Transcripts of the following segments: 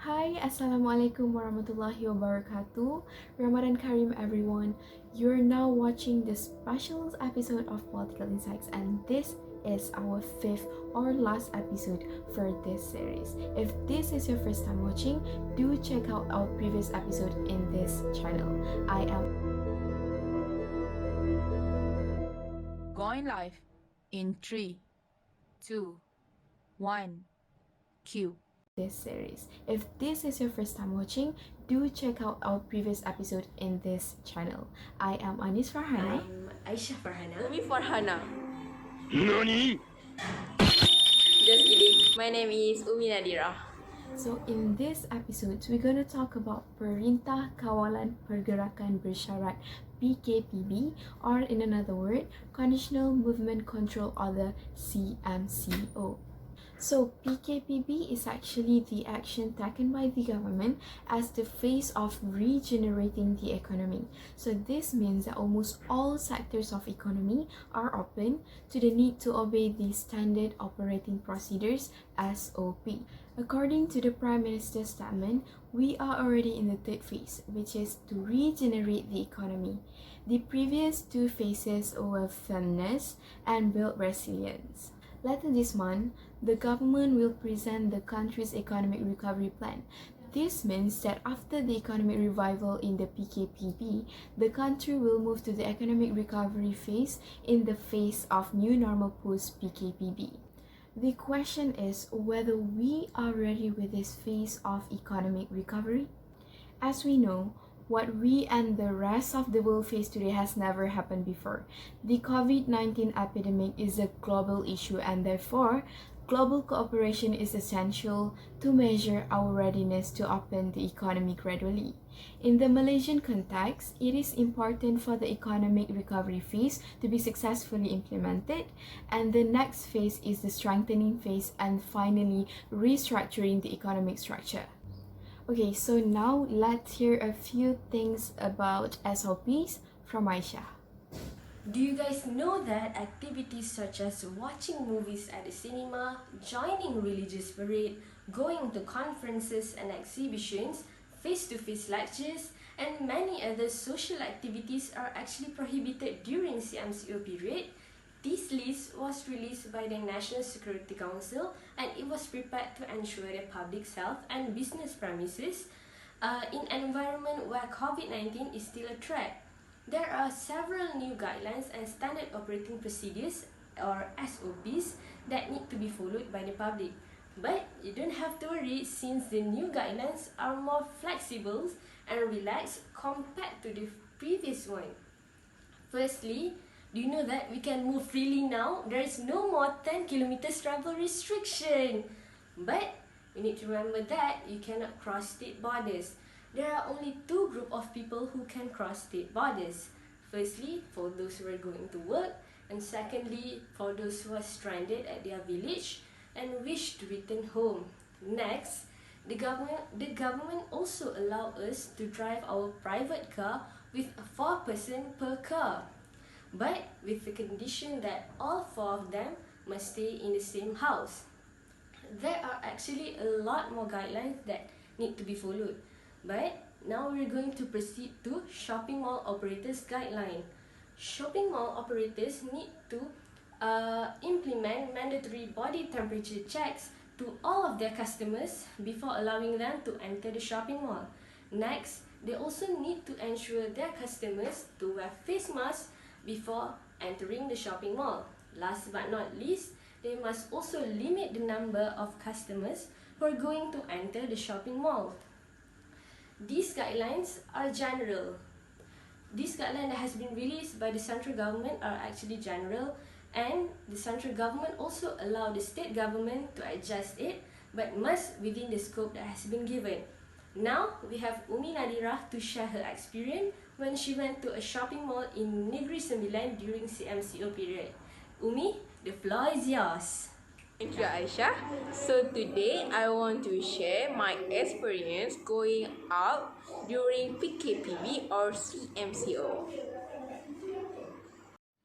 Hai, Assalamualaikum warahmatullahi wabarakatuh. Ramadan Karim, everyone. You're now watching the special episode of Political Insights, and this is our fifth or last episode for this series. If this is your first time watching, do check out our previous episode in this channel. I am Going live in 3, 2, 1, cue. this series. If this is your first time watching, do check out our previous episode in this channel. I am Anis Farhana. I'm Aisyah Farhana. Umi Farhana. NANI? Just kidding. My name is Umi Nadira. So in this episode, we're going to talk about Perintah Kawalan Pergerakan Bersyarat PKPB, or in another word, Conditional Movement Control Order CMCO. So PKPB is actually the action taken by the government as the phase of regenerating the economy. So this means that almost all sectors of economy are open to the need to obey the Standard Operating Procedures SOP. According to the Prime Minister's statement, we are already in the third phase, which is to regenerate the economy. The previous two phases were firmness and build resilience. Later this month, the government will present the country's economic recovery plan. This means that after the economic revival in the PKPB, the country will move to the economic recovery phase in the phase of new normal post-PKPB. The question is whether we are ready with this phase of economic recovery. As we know, what we and the rest of the world face today has never happened before. The COVID-19 epidemic is a global issue, and therefore, global cooperation is essential to measure our readiness to open the economy gradually. In the Malaysian context, it is important for the economic recovery phase to be successfully implemented, and the next phase is the strengthening phase and finally restructuring the economic structure. Okay, so now let's hear a few things about SOPs from Aisyah. Do you guys know that activities such as watching movies at the cinema, joining religious parade, going to conferences and exhibitions, face-to-face lectures, and many other social activities are actually prohibited during CMCO period? This list was released by the National Security Council, and it was prepared to ensure the public health and business premises in an environment where COVID-19 is still a threat. There are several new guidelines and standard operating procedures or SOPs that need to be followed by the public. But you don't have to worry since the new guidelines are more flexible and relaxed compared to the previous one. Firstly, do you know that we can move freely now? There is no more 10 kilometers travel restriction. But we need to remember that you cannot cross state borders. There are only two groups of people who can cross state borders. Firstly, for those who are going to work, and secondly, for those who are stranded at their village and wish to return home. Next, the government also allow us to drive our private car with 4 person per car, but with the condition that all 4 of them must stay in the same house. There are actually a lot more guidelines that need to be followed, but now we're going to proceed to shopping mall operators guideline. Shopping mall operators need to implement mandatory body temperature checks to all of their customers before allowing them to enter the shopping mall. Next, they also need to ensure their customers to wear face masks before entering the shopping mall. Last but not least, they must also limit the number of customers who are going to enter the shopping mall. These guidelines are general. These guidelines that has been released by the central government are actually general, and the central government also allow the state government to adjust it, but must within the scope that has been given. Now, we have Umi Nadira to share her experience when she went to a shopping mall in Negeri Sembilan during CMCO period. Umi, the floor is yours. Thank you, Aisyah. So today I want to share my experience going out during PKPB or CMCO.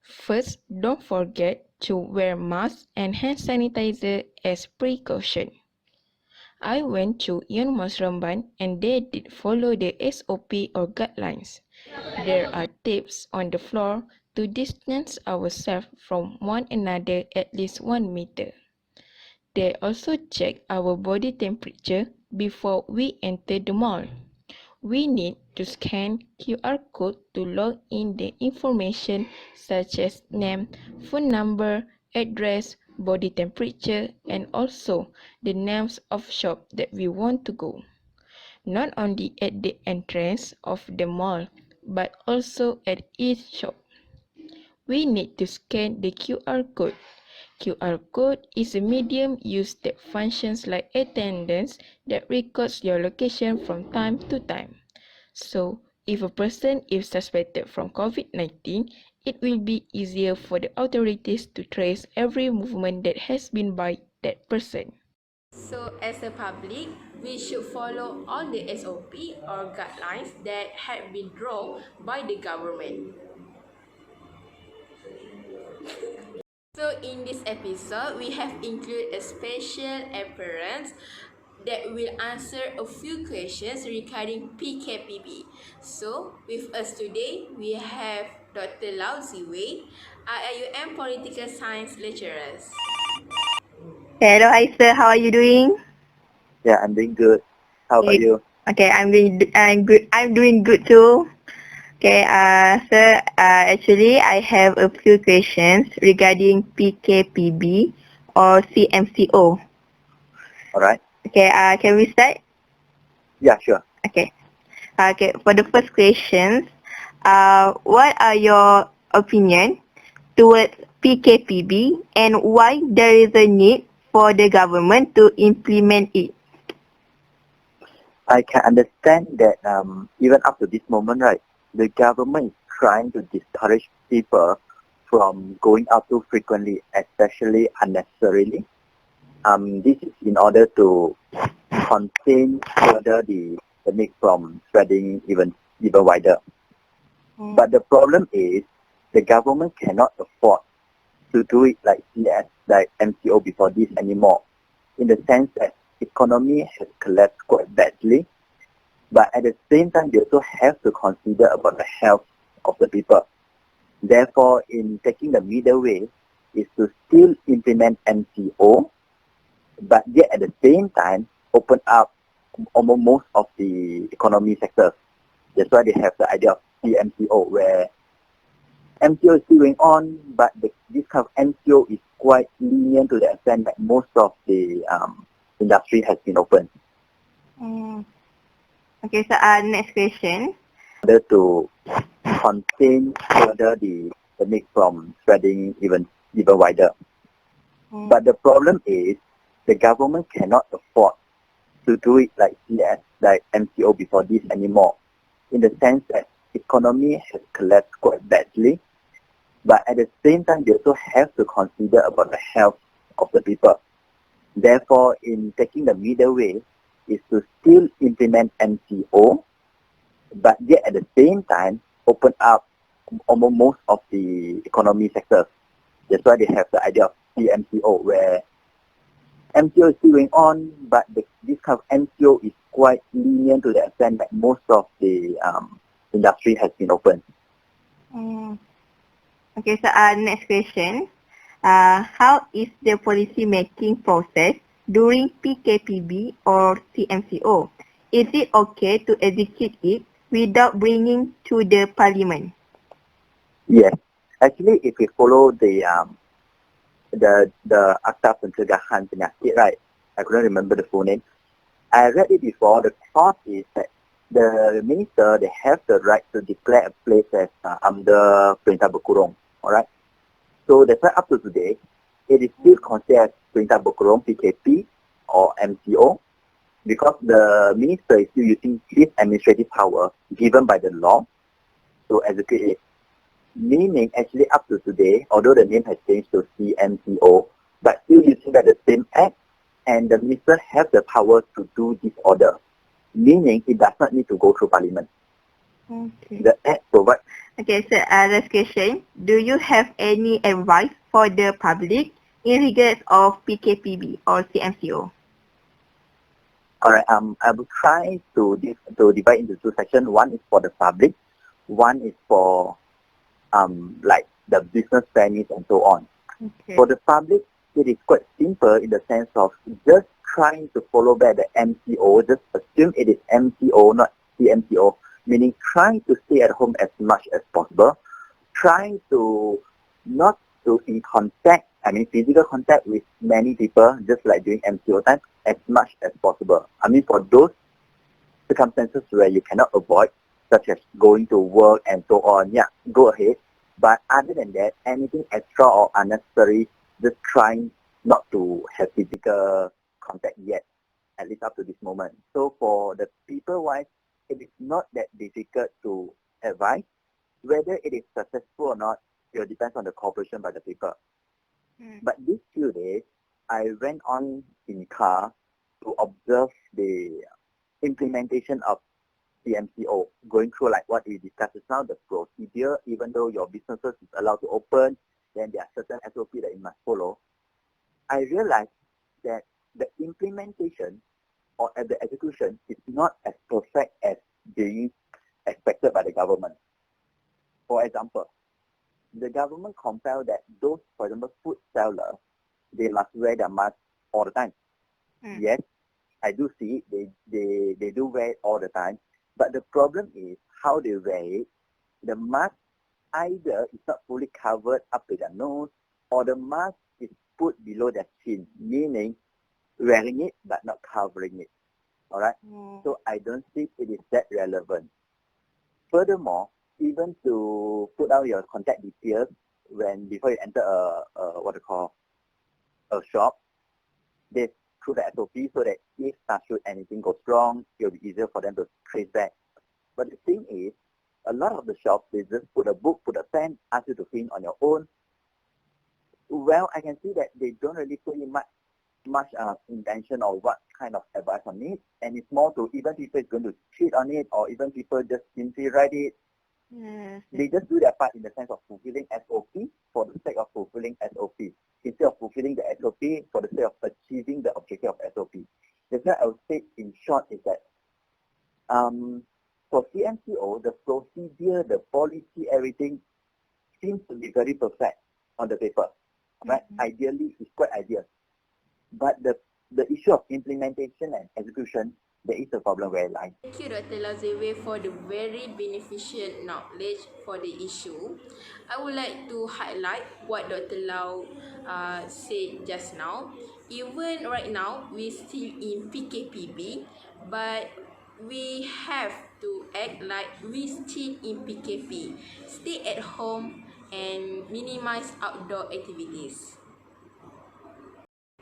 First, don't forget to wear mask and hand sanitizer as precaution. I went to IIUM Ramban and they did follow the SOP or guidelines. There are tapes on the floor to distance ourselves from one another at least 1 meter. They also check our body temperature before we enter the mall. We need to scan QR code to log in the information such as name, phone number, address, body temperature, and also the names of shop that we want to go. Not only at the entrance of the mall, but also at each shop. We need to scan the QR code. QR code is a medium used that functions like attendance that records your location from time to time. So, if a person is suspected from COVID-19, it will be easier for the authorities to trace every movement that has been by that person. So, as a public, we should follow all the SOP or guidelines that have been drawn by the government. So in this episode, we have included a special appearance that will answer a few questions regarding PKPB. So with us today, we have Dr. Lau Ziwei, IIUM Political Science Lecturers. Hello, Aisa. How are you doing? Yeah, I'm doing good. How about you? Okay, I'm good. I'm doing good too. Okay, sir. Actually, I have a few questions regarding PKPB or CMCO. All right. Okay. Can we start? Yeah, sure. Okay. Okay. For the first questions, what are your opinion towards PKPB and why there is a need for the government to implement it? I can understand that even up to this moment, right, the government is trying to discourage people from going out too frequently, especially unnecessarily. This is in order to contain further the pandemic from spreading even wider. But the problem is the government cannot afford to do it like CS, like MCO before this anymore, in the sense that economy has collapsed quite badly, but at the same time they also have to consider about the health of the people. Therefore, in taking the middle way is to still implement MCO, but yet at the same time open up almost most of the economy sectors. That's why they have the idea of CMCO, where MCO is still going on, but this kind of MCO is quite lenient to the extent that most of the industry has been open. Okay, so next question. In order to contain further the pandemic from spreading even wider. But the problem is the government cannot afford to do it like CS, like MCO before this anymore, in the sense that economy has collapsed quite badly, but at the same time they also have to consider about the health of the people. Therefore, in taking the middle way is to still implement MCO, but yet at the same time open up almost most of the economy sectors. That's why they have the idea of CMCO, where MCO is still going on, but this kind of MCO is quite lenient to the extent that most of the industry has been open. Okay, so next question. How is the policy making process during PKPB or CMCO? Is it okay to execute it without bringing to the parliament? Yes, actually, if we follow the Akta Pencegahan Penyakit, right? I couldn't remember the full name. I read it before. The clause is that the minister, they have the right to declare a place as under Perintah Berkurung. Alright? So that's why up to today, it is still considered as Perintah Berkurung, PKP, or MCO, because the minister is still using his administrative power given by the law to execute it. Meaning, actually up to today, although the name has changed to CMCO, but still using the same act, and the minister has the power to do this order. Meaning, it does not need to go through parliament. Okay. The act provides. Okay, so last question. Do you have any advice for the public in regards of PKPB or CMCO? Alright, I will try to divide into two sections. One is for the public, one is for like the business premise and so on. Okay. For the public, it is quite simple in the sense of just trying to follow back the MCO, just assume it is MCO, not CMCO, meaning trying to stay at home as much as possible, trying to not to in contact, physical contact with many people, just like during MCO time, as much as possible. For those circumstances where you cannot avoid, such as going to work and so on, yeah, go ahead. But other than that, anything extra or unnecessary, just trying not to have physical contact yet, at least up to this moment. So for the people-wise, it is not that difficult to advise. Whether it is successful or not, it will depend on the cooperation by the people. But these few days, I went on in car to observe the implementation of CMCO, going through like what we discussed just now, the procedure. Even though your businesses is allowed to open, then there are certain SOP that you must follow. I realized that the implementation or the execution is not as perfect as being expected by the government. For example, the government compelled that those, for example, food sellers, they must wear their mask all the time. Yes, I do see it. They do wear it all the time. But the problem is how they wear it. The mask either is not fully covered up to their nose, or the mask is put below their chin, meaning wearing it but not covering it. Alright? So I don't think it is that relevant. Furthermore, even to put out your contact details before you enter a shop, they through the SOP so that if should anything goes wrong, it will be easier for them to trace back. But the thing is, a lot of the shops, they just put a book, put a pen, ask you to fill in on your own. Well, I can see that they don't really put in much intention or what kind of advice on it, and it's more to even people is going to cheat on it, or even people just simply write it. They just do their part in the sense of fulfilling SOP for the sake of fulfilling SOP, instead of fulfilling the SOP for the sake of achieving the objective of SOP. That's why I would say in short is that for CMCO, the procedure, the policy, everything seems to be very perfect on the paper. Right? Ideally, it's quite ideal. But the issue of implementation and execution, there is a problem where it lies. Thank you, Dr. Lazewe, for the very beneficial knowledge for the issue. I would like to highlight what Dr. Lau said just now. Even right now, we still in PKPB, but we have to act like we still in PKP. Stay at home and minimize outdoor activities.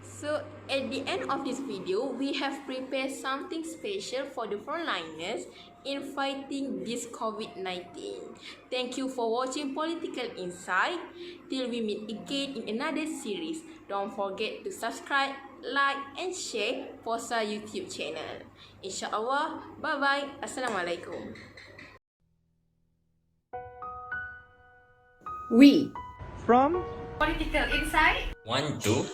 So at the end of this video, we have prepared something special for the frontliners in fighting this COVID-19. Thank you for watching Political Insight. Till we meet again in another series, don't forget to subscribe, like and share POSSA YouTube channel. InsyaAllah, bye-bye. Assalamualaikum. We From Political Insight. Want to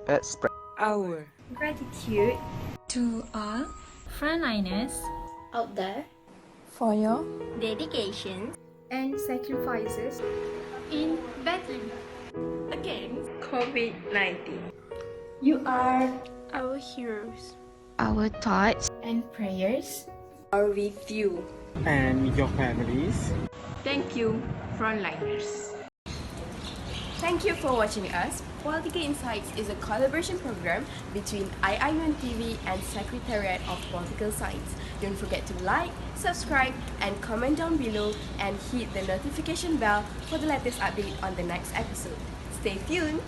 express our Gratitude To all frontliners out there. for your Dedication and sacrifices in battling. Against COVID-19. You are our heroes Our thoughts and prayers are with you. and your families. Thank you, frontliners. Thank you for watching us. Political Insights is a collaboration program between IIUM TV and Secretariat of Political Science. Don't forget to like, subscribe, and comment down below, and hit the notification bell for the latest update on the next episode. Stay tuned!